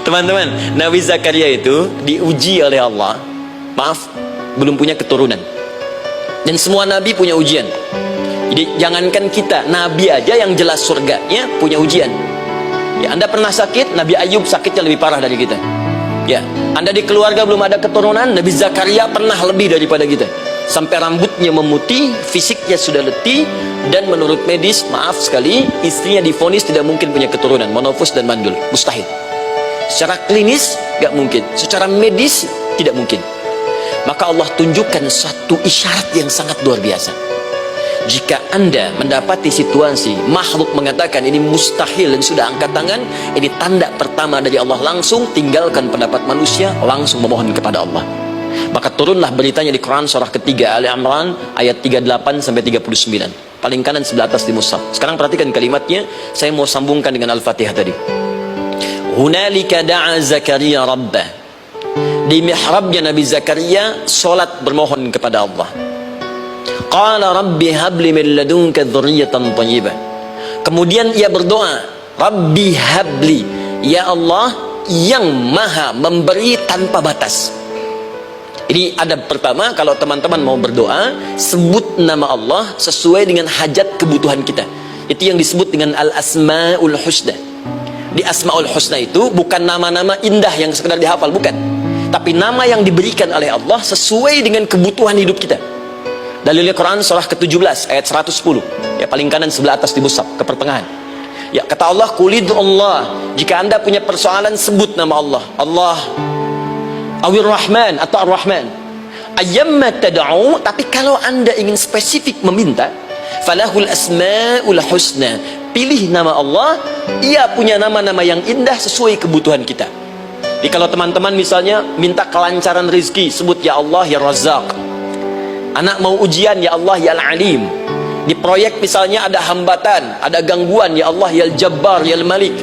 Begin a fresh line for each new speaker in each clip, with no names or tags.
Teman-teman, Nabi Zakaria itu diuji oleh Allah. Maaf, belum punya keturunan. Dan semua nabi punya ujian. Jadi jangankan kita, nabi aja yang jelas surganya punya ujian. Ya, Anda pernah sakit, Nabi Ayub sakitnya lebih parah dari kita. Ya, Anda di keluarga belum ada keturunan, Nabi Zakaria pernah lebih daripada kita. Sampai rambutnya memutih, fisiknya sudah letih, dan menurut medis, maaf sekali, istrinya divonis tidak mungkin punya keturunan, monofus dan mandul, mustahil. Secara klinis, gak mungkin. Secara medis, tidak mungkin. Maka Allah tunjukkan satu isyarat yang sangat luar biasa. Jika Anda mendapati situasi makhluk mengatakan ini mustahil dan sudah angkat tangan, ini tanda pertama dari Allah, langsung tinggalkan pendapat manusia, langsung memohon kepada Allah. Maka turunlah beritanya di Quran surah ketiga Ali Imran ayat 38 sampai 39. Paling kanan sebelah atas di mushaf. Sekarang perhatikan kalimatnya, saya mau sambungkan dengan Al-Fatihah tadi. Hunalika da'a Zakaria rabbah. Di mihrabnya Nabi Zakaria solat bermohon kepada Allah. Qala rabbi habli min ladunka dzurriyyatan thayyibah. Kemudian ia berdoa, Rabbi habli, ya Allah yang maha memberi tanpa batas. Ini adab pertama, kalau teman-teman mau berdoa, sebut nama Allah sesuai dengan hajat kebutuhan kita. Itu yang disebut dengan al-asma'ul husna. Di asma'ul husna itu bukan nama-nama indah yang sekedar dihafal, bukan. Tapi nama yang diberikan oleh Allah sesuai dengan kebutuhan hidup kita. Dalilnya Quran surah ke-17 ayat 110. Ya, paling kanan sebelah atas di mushaf, ke pertengahan. Ya, kata Allah, Qulid Allah. Jika Anda punya persoalan, sebut nama Allah. Allah Awir Rahman atau Ar-Rahman. Ayyamma tad'u, tapi kalau Anda ingin spesifik meminta, falahul asmaul husna. Pilih nama Allah, ia punya nama-nama yang indah sesuai kebutuhan kita. Jadi kalau teman-teman misalnya minta kelancaran rezeki, sebut ya Allah ya Razzaq. Anak mau ujian, ya Allah ya Al-Alim. Di proyek misalnya ada hambatan, ada gangguan, ya Allah ya Al-Jabbar ya Al-Malik.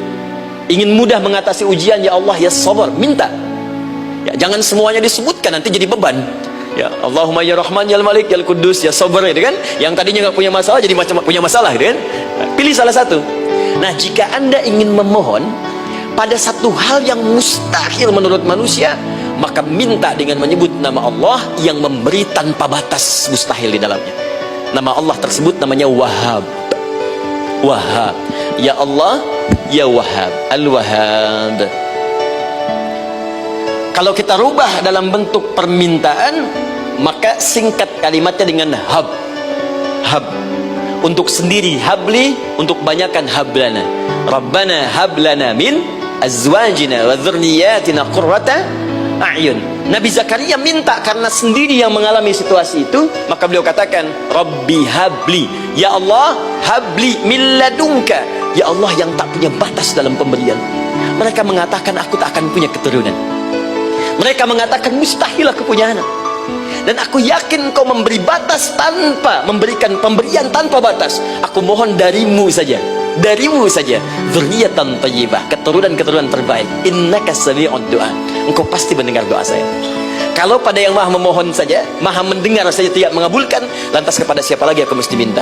Ingin mudah mengatasi ujian, ya Allah ya Sabar. Minta. Ya, jangan semuanya disebutkan, nanti jadi beban. Ya Allahumma ya Rahman ya Al-Malik ya Al-Quddus ya Sabar, gitu kan. Yang tadinya nggak punya masalah jadi macam punya masalah, gitu kan. Pilih salah satu. Nah, jika Anda ingin memohon pada satu hal yang mustahil menurut manusia, maka minta dengan menyebut nama Allah yang memberi tanpa batas, mustahil di dalamnya. Nama Allah tersebut namanya Wahhab. Wahhab. Ya Allah, ya Wahhab, Al-Wahhab. Kalau kita rubah dalam bentuk permintaan, maka singkat kalimatnya dengan hab. Hab. Untuk sendiri habli, untuk banyakkan hablana. Rabbana hablana min azwajina wa dzurriyyatina qurrata a'yun. Nabi Zakaria minta karena sendiri yang mengalami situasi itu, maka beliau katakan, Rabbi habli, ya Allah habli min ladunka, ya Allah yang tak punya batas dalam pemberian. Mereka mengatakan aku tak akan punya keturunan. Mereka mengatakan mustahil aku punya anak. Dan aku yakin kau memberi batas tanpa memberikan pemberian tanpa batas. Aku mohon darimu saja, darimu saja, dzurriyyatan thayyibah, keturunan-keturunan terbaik. Innaka sami'ud du'a, engkau pasti mendengar doa saya. Kalau pada yang maha memohon saja, maha mendengar saja tidak mengabulkan, lantas kepada siapa lagi aku mesti minta?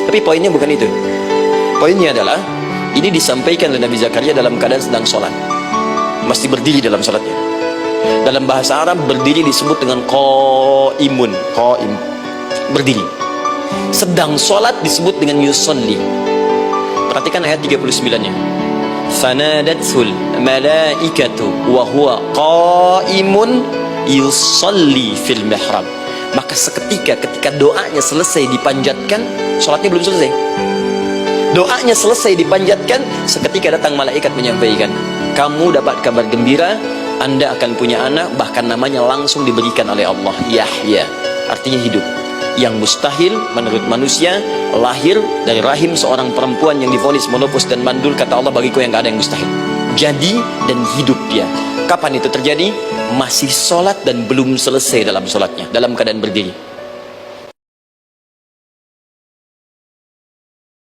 Tapi poinnya bukan itu. Poinnya adalah ini disampaikan oleh Nabi Zakaria dalam keadaan sedang sholat, mesti berdiri dalam sholatnya. Dalam bahasa Arab berdiri disebut dengan qaimun, qaim, berdiri. Sedang sholat disebut dengan yusolli. Perhatikan ayat 39-nya. Fanadatul malaikatu wa huwa qaimun yusolli fil mihrab. Maka seketika ketika doanya selesai dipanjatkan, sholatnya belum selesai. Doanya selesai dipanjatkan, seketika datang malaikat menyampaikan, kamu dapat kabar gembira, Anda akan punya anak, bahkan namanya langsung diberikan oleh Allah, Yahya, artinya hidup. Yang mustahil menurut manusia, lahir dari rahim seorang perempuan yang divonis monopus dan mandul, kata Allah, bagiku yang gak ada yang mustahil. Jadi dan hidup dia. Kapan itu terjadi? Masih sholat dan belum selesai dalam sholatnya, dalam keadaan berdiri.